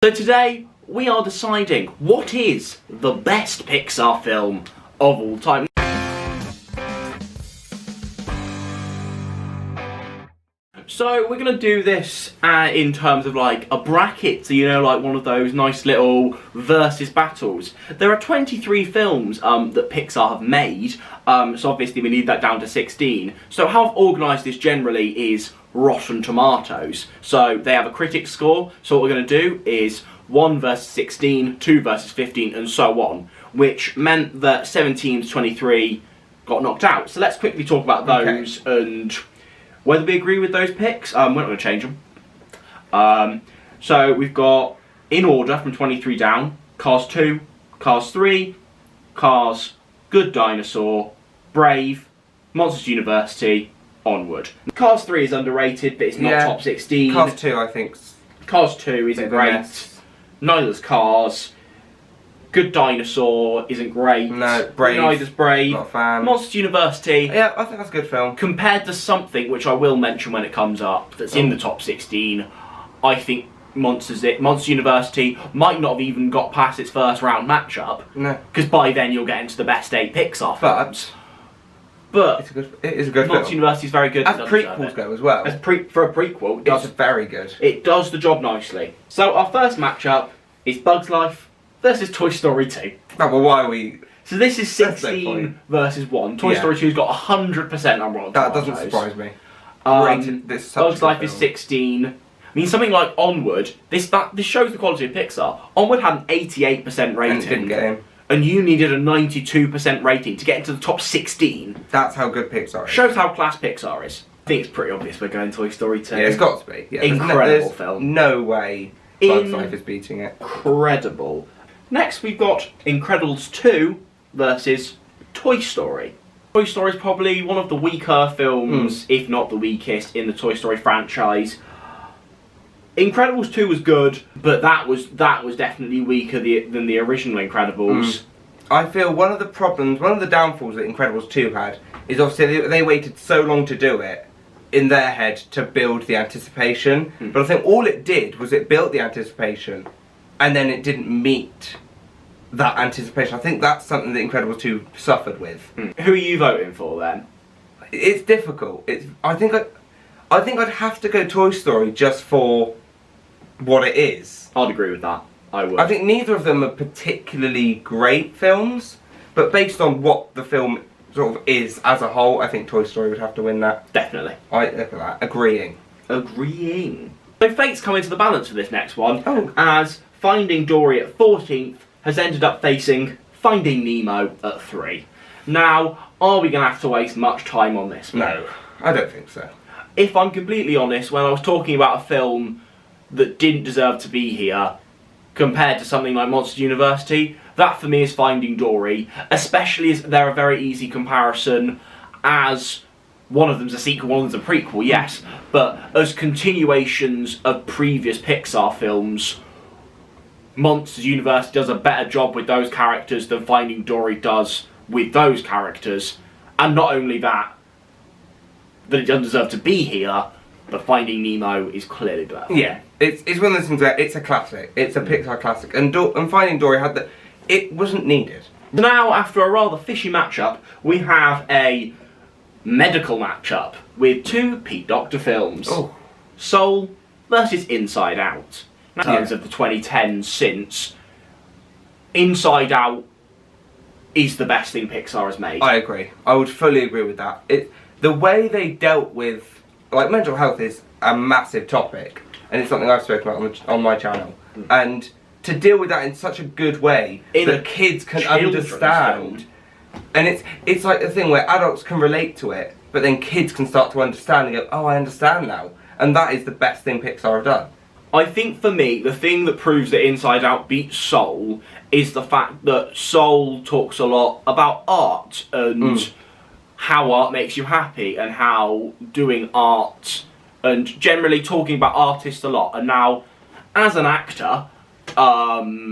So today we are deciding what is the best Pixar film of all time. So we're going to do this in terms of like a bracket, so you know, like one of those nice little versus battles. There are 23 films that Pixar have made, so obviously we need that down to 16. So how I've organised this generally is Rotten Tomatoes. So they have a critic score, so what we're going to do is 1 versus 16, 2 versus 15 and so on, which meant that 17 to 23 got knocked out. So let's quickly talk about those and whether we agree with those picks. We're not going to change them. So we've got, in order from 23 down, Cars 2, Cars 3, Cars, Good Dinosaur, Brave, Monsters University, Onward. Cars 3 is underrated, but it's not top 16. Cars 2, I think. Cars 2 isn't great. Neither's Cars. Good Dinosaur isn't great. No, Brave. Neither's Brave. Not a fan. Monsters University. Yeah, I think that's a good film. Compared to something which I will mention when it comes up, that's in the top 16, I think Monsters University might not have even got past its first round matchup. No. Because by then you'll get into the best 8 Pixar films. But it is a good Monsters film. University is very good. As prequels go as well. For a prequel, It's very good. It does the job nicely. So our first matchup is Bug's Life versus Toy Story 2. Oh, well, why are we... So this is 16 versus 1. Toy Story 2's got 100% on Rotten That Tomatoes. doesn't surprise me. Bug's Life is 16. I mean, something like Onward, this shows the quality of Pixar. Onward had an 88% rating. And it didn't get in. And you needed a 92% rating to get into the top 16. That's how good Pixar is. Shows how class Pixar is. I think it's pretty obvious we're going Toy Story 2. Yeah, it's got to be. Yeah, Incredible film. No way Bug's Life is beating it. Incredible. Next we've got Incredibles 2 versus Toy Story. Toy Story is probably one of the weaker films, if not the weakest, in the Toy Story franchise. Incredibles 2 was good, but that was definitely weaker than the original Incredibles. I feel one of the downfalls that Incredibles 2 had is obviously they waited so long to do it in their head to build the anticipation. But I think all it did was it built the anticipation and then it didn't meet that anticipation. I think that's something that Incredibles 2 suffered with. Who are you voting for then? It's difficult. I think I'd have to go Toy Story just for what it is. I'd agree with that. I would. I think neither of them are particularly great films, but based on what the film sort of is as a whole, I think Toy Story would have to win that. Definitely. Look at that. Agreeing. So fate's come into the balance for this next one, as Finding Dory at 14th has ended up facing Finding Nemo at 3. Now, are we going to have to waste much time on this one? No, I don't think so. If I'm completely honest, when I was talking about a film that didn't deserve to be here, compared to something like Monsters University, that for me is Finding Dory, especially as they're a very easy comparison, as one of them's a sequel, one of them's a prequel, yes, but as continuations of previous Pixar films, Monsters University does a better job with those characters than Finding Dory does with those characters. And not only that it doesn't deserve to be here, but Finding Nemo is clearly better. Yeah, it's one of those things where it's a classic. It's a Pixar classic. And Finding Dory had it wasn't needed. Now, after a rather fishy matchup, we have a medical matchup with 2 Pete Docter films. Soul versus Inside Out. In terms of the 2010s since, Inside Out is the best thing Pixar has made. I agree. I would fully agree with that. The way they dealt with, like, mental health is a massive topic, and it's something I've spoken about on my channel. And to deal with that in such a good way that kids can understand. And it's like the thing where adults can relate to it, but then kids can start to understand and go, oh, I understand now. And that is the best thing Pixar have done. I think for me, the thing that proves that Inside Out beats Soul is the fact that Soul talks a lot about art and how art makes you happy and how doing art and generally talking about artists a lot. And now, as an actor, I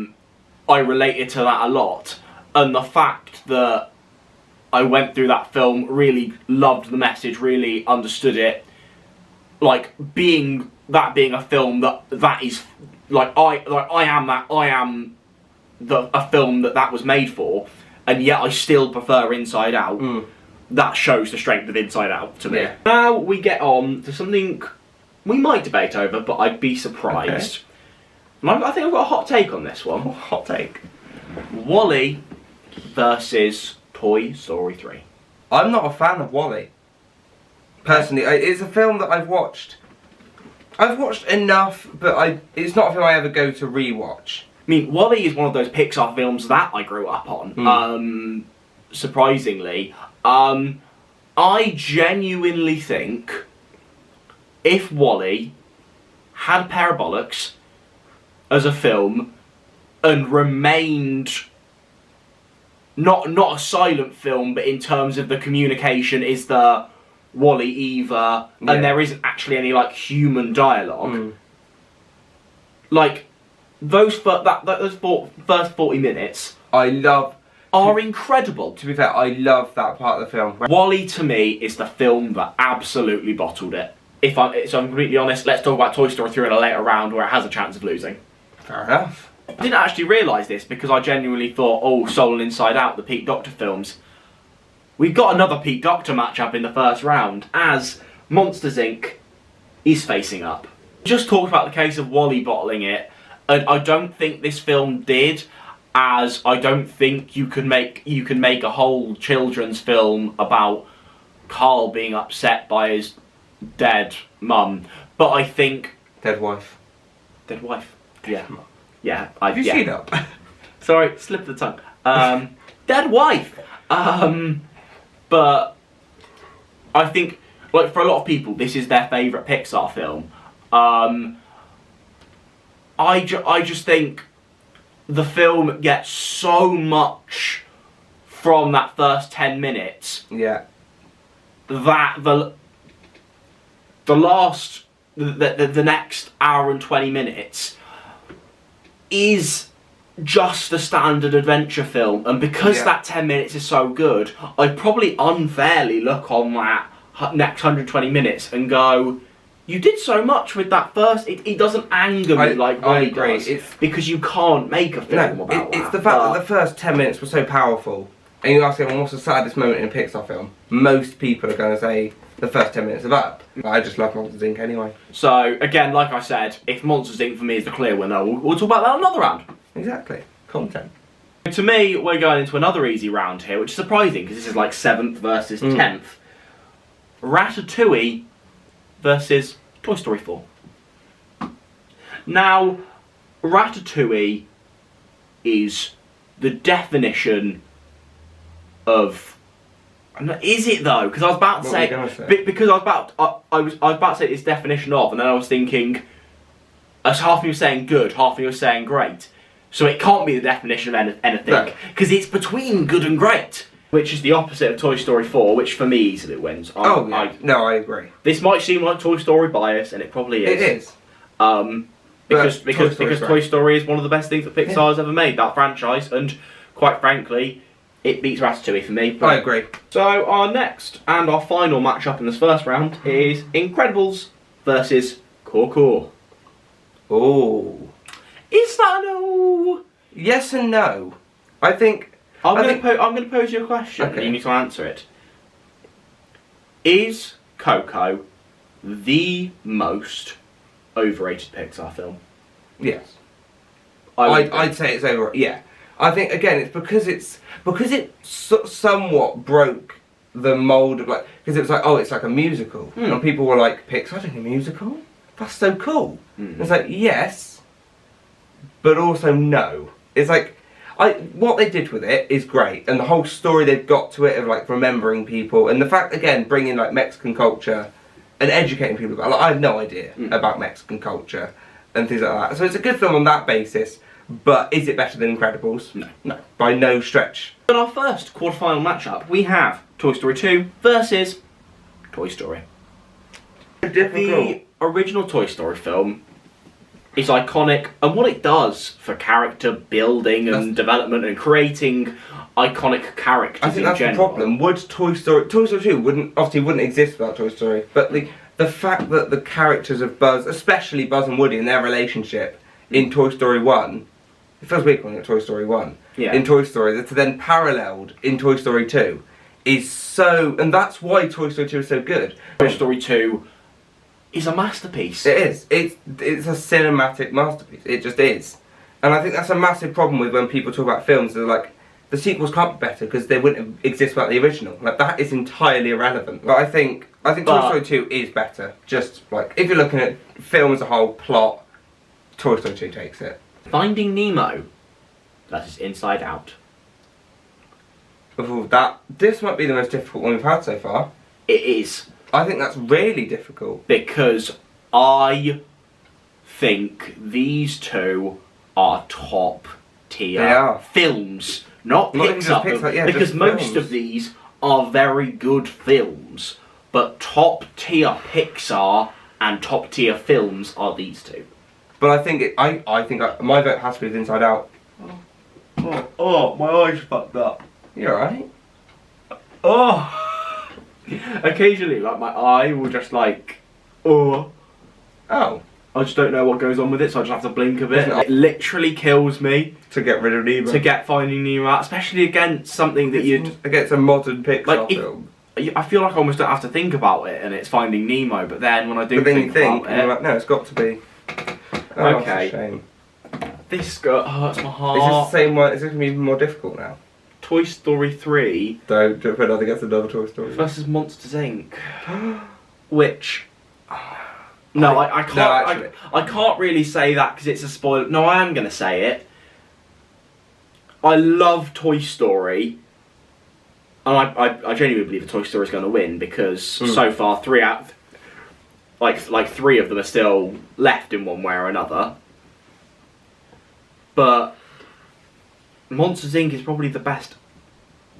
related to that a lot. And the fact that I went through that film, really loved the message, really understood it, like being a film that is I am a film that was made for, and yet I still prefer Inside Out. That shows the strength of Inside Out to me. Yeah. Now we get on to something we might debate over, but I'd be surprised. Okay. I think I've got a hot take on this one. Hot take. WALL-E versus Toy Story 3. I'm not a fan of WALL-E. Personally, it's a film that I've watched. I've watched enough, but it's not a film I ever go to rewatch. I mean, WALL-E is one of those Pixar films that I grew up on. Surprisingly, I genuinely think if WALL-E had Parabolics as a film and remained not a silent film, but in terms of the communication is the WALL-E Eva, and there isn't actually any like human dialogue. Like those first 40 minutes, are incredible. To be fair, I love that part of the film. WALL-E to me is the film that absolutely bottled it. So I'm completely honest, let's talk about Toy Story 3 in a later round where it has a chance of losing. Fair enough. I didn't actually realise this because I genuinely thought, oh, Soul and Inside Out, the Pete Docter films. We've got another Pete Docter matchup in the first round as Monsters Inc. is facing up. Just talked about the case of WALL-E bottling it, and I don't think this film did, as I don't think you can make a whole children's film about Carl being upset by his dead mum. But I think Dead wife. Dead wife. Yeah. Mum. Yeah. Have you seen that? Sorry, slip of the tongue. Dead wife. But I think, like, for a lot of people, this is their favourite Pixar film. I just think the film gets so much from that first 10 minutes. Yeah. That the next hour and 20 minutes is just a standard adventure film, and because that 10 minutes is so good, I'd probably unfairly look on that next 120 minutes and go, you did so much with that first. It doesn't anger me like WALL-E does, because you can't make a film about that. It's the fact that the first 10 minutes were so powerful, and you ask everyone what's the saddest moment in a Pixar film, most people are going to say the first 10 minutes of Up. I just love Monsters Inc. anyway. So again, like I said, if Monsters Inc. for me is the clear winner, we'll talk about that another round. Exactly. Content. To me, we're going into another easy round here, which is surprising because this is like 7th versus 10th. Ratatouille versus Toy Story 4. Now, Ratatouille is the definition of... Is it though? Because I was about to say... Because I was about to say its definition of, and then I was thinking... As half of me was saying good, half of me was saying great. So it can't be the definition of anything, because it's between good and great, which is the opposite of Toy Story 4, which for me easily wins. I agree. This might seem like Toy Story bias, and it probably is. It is. Because Toy Story is one of the best things that Pixar has ever made, that franchise, and quite frankly, it beats Ratatouille for me. I agree. So our next and our final matchup in this first round is Incredibles versus Coco. Oh. Is that a no? Yes and no. I think... I'm going to pose you a question, and you need to answer it. Is Coco the most overrated Pixar film? Yes. I'd say it's overrated. Yeah. I think again it's because it somewhat broke the mold of like, because it was like, oh, it's like a musical, and people were like, Pixar doing a musical? That's so cool. It's like, yes, but also no. It's like, what they did with it is great, and the whole story they've got to it of like remembering people, and the fact again bringing like Mexican culture and educating people about. Like, I have no idea about Mexican culture and things like that. So it's a good film on that basis. But is it better than Incredibles? No. No. By no stretch. In our first quarterfinal matchup, we have Toy Story 2 versus Toy Story. The original Toy Story film is iconic, and what it does for character building and development and creating iconic characters in general. I think that's the problem. Would Toy Story 2 wouldn't exist without Toy Story, but the fact that the characters of Buzz, especially Buzz and Woody and their relationship, in Toy Story 1, it feels weird calling it Toy Story 1, Yeah. in Toy Story, that's then paralleled in Toy Story 2, is so, and that's why Toy Story 2 is so good. Toy Story 2 is a masterpiece. It is. It's a cinematic masterpiece. It just is. And I think that's a massive problem with when people talk about films. They're like, the sequels can't be better because they wouldn't exist without the original. Like, that is entirely irrelevant. But I think Toy Story 2 is better. Just like, if you're looking at film as a whole, plot, Toy Story 2 takes it. Finding Nemo. That is Inside Out. Of all this might be the most difficult one we've had so far. It is. I think that's really difficult. Because I think these two are top tier They are. films. Not Not even just Pixar, Pixar, yeah, because just most films. of these are very good films. But top tier Pixar and top tier films are these two. But I think my vote has to be with Inside Out. Oh, my eyes fucked up. You're alright. Oh! Occasionally, like, my eye will just like, oh. Oh. I just don't know what goes on with it, so I just have to blink a bit. Isn't it- It literally kills me To get rid of Nemo. to get Finding Nemo out, especially against something that you'd... Against a modern Pixar Like, film. I feel like I almost don't have to think about it, and it's Finding Nemo, but then when I do But then you think, about and you're it... like, no, it's got to be. Oh, Okay. It's a shame. This hurts my Is this heart. the same one? Is this going to be even more difficult now? Toy Story 3 Don't put nothing against another Toy Story. versus Monsters Inc. Which... No, I can't. No, actually. I can't really say that because it's a spoiler. No, I am going to say it. I love Toy Story, and I genuinely believe that Toy Story is going to win because so far three of them are still left in one way or another. But Monsters Inc. is probably the best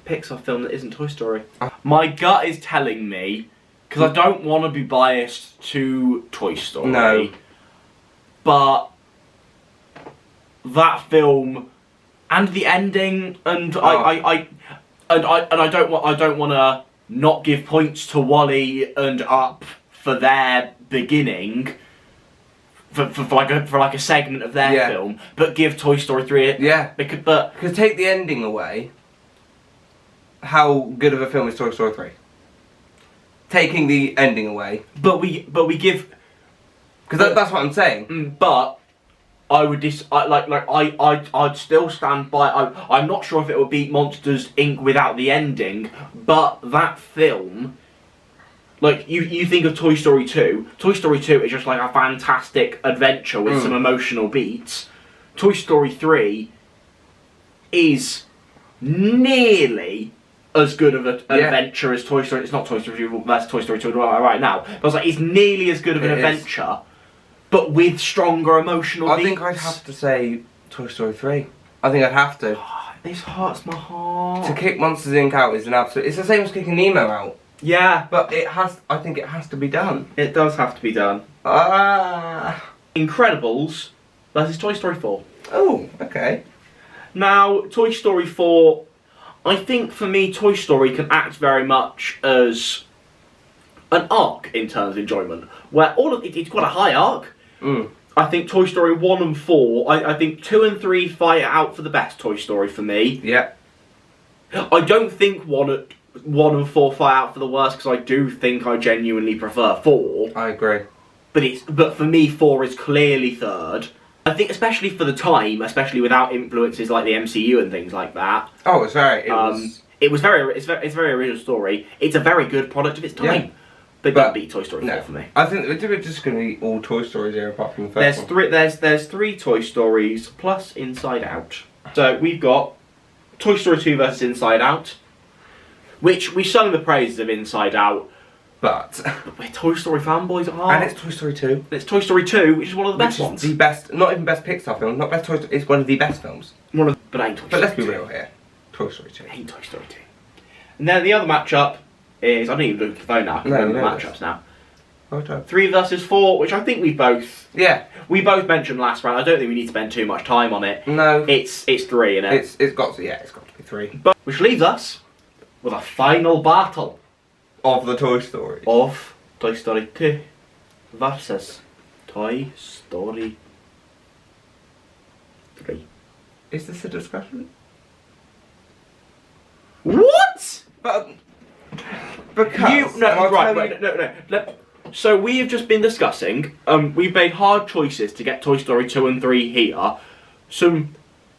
Pixar film that isn't Toy Story. My gut is telling me. Because I don't want to be biased to Toy Story. No. But that film and the ending, and Oh. I don't want to not give points to Wall-E and Up for their beginning. For like a segment of their Yeah. film, but give Toy Story 3 Yeah. But Because take the ending away. How good of a film is Toy Story 3? Taking the ending away. we give. Because that's what I'm saying. But I would I'd still stand by. I'm not sure if it would beat Monsters Inc. without the ending, but that film, like you think of Toy Story 2. Toy Story 2 is just like a fantastic adventure with some emotional beats. Toy Story 3 is nearly as good of an adventure as Toy Story. It's not Toy Story 2, that's Toy Story 2 right now. But I was like, it's nearly as good of an adventure, but with stronger emotional beats. I think I'd have to say Toy Story 3. I think I'd have to. This hurts my heart. To kick Monsters Inc. out is an absolute... It's the same as kicking Nemo out. Yeah, But I think it has to be done. it does have to be done. Incredibles versus Toy Story 4. Oh, okay. Now, Toy Story 4, I think for me, Toy Story can act very much as an arc in terms of enjoyment, where it's got a high arc. I think Toy Story 1 and 4, I think 2 and 3 fight out for the best Toy Story for me. Yeah. I don't think 1 and 4 fight out for the worst, because I do think I genuinely prefer 4. I agree. But for me, 4 is clearly third. I think especially for the time, especially without influences like the MCU and things like that. Oh, it's very... It's a very original story. It's a very good product of its time. Yeah. But don't beat Toy Story 4 for me. I think we're just going to be all Toy Stories here apart from the first one. There's 3 Toy Stories plus Inside Out. So we've got Toy Story 2 versus Inside Out, which we sung the praises of Inside Out. But We're Toy Story fanboys at heart. and it's Toy Story 2. It's Toy Story 2, which is one of the best Which is ones. the best, not even best Pixar film, not best Toy Story, it's one of the best films. But ain't Toy Story But let's be 2. real here. Toy Story 2. Ain't Toy Story 2. And then the other matchup is, I don't even look at the phone now, I can No, remember the no, matchups now. Oh, don't. 3 versus 4, which I think we both mentioned last round. I don't think we need to spend too much time on it. No. It's 3, innit? It's got to be 3. But which leaves us with a final battle Of the Toy Stories. of Toy Story 2 versus Toy Story Is this a discussion? What? But because No. So we have just been discussing. We've made hard choices to get Toy Story 2 and 3 here.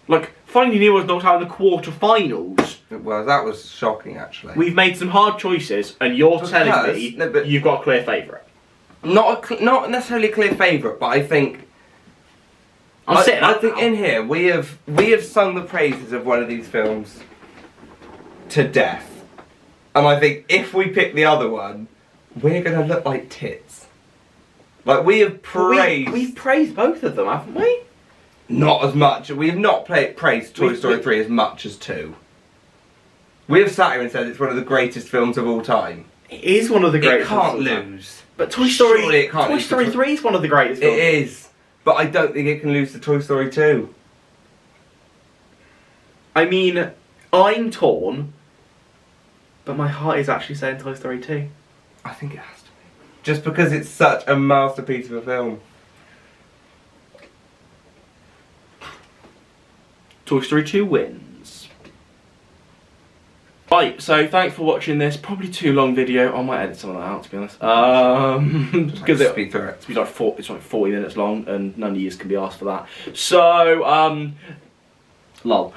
Like Finding Nemo was knocked out in the quarterfinals. Well, that was shocking, actually. We've made some hard choices, and you're telling me you've got a clear favourite. Not necessarily a clear favourite, but I think. I think in here we have sung the praises of one of these films to death, and I think if we pick the other one, we're gonna look like tits. Like we have praised. We've praised both of them, haven't we? Not as much. We have not praised Toy Story 3 as much as 2. We have sat here and said it's one of the greatest films of all time. It is one of the greatest. It can't lose. But Toy Story, Surely it can't Toy Story 3 is one of the greatest films. It is, but I don't think it can lose to Toy Story 2. I mean, I'm torn, but my heart is actually saying Toy Story 2. I think it has to be. Just because it's such a masterpiece of a film. Toy Story 2 wins. Right, so thanks for watching this probably too long video. I might edit some of that out, to be honest. Because speed through it. It's like 40 minutes long, and none of you can be asked for that. So, lol.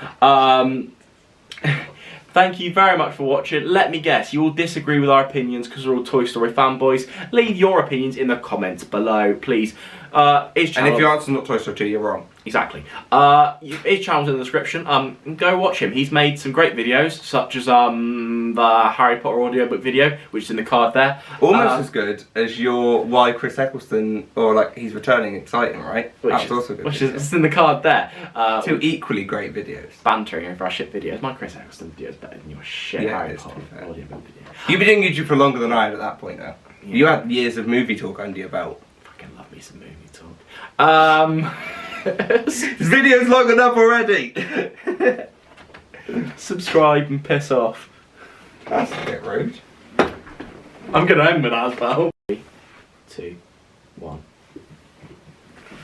Thank you very much for watching. Let me guess, you all disagree with our opinions because we're all Toy Story fanboys. Leave your opinions in the comments below, please. And if your answer's not Toy Story 2, you're wrong. Exactly. His channel's in the description. Go watch him. He's made some great videos, such as the Harry Potter audiobook video, which is in the card there. Almost as good as your Why Chris Eccleston, or like he's returning exciting, right? That's also good. Which is in the card there. Two equally great videos. Bantering over our shit videos. My Chris Eccleston video is better than your shit Harry Potter audiobook video. You've been doing YouTube for longer than I had at that point now. Yeah. You had years of movie talk under your belt. Fucking love me some movie talk. This video's long enough already. Subscribe and piss off. That's a bit rude. I'm gonna end with that as well. 3, 2, 1.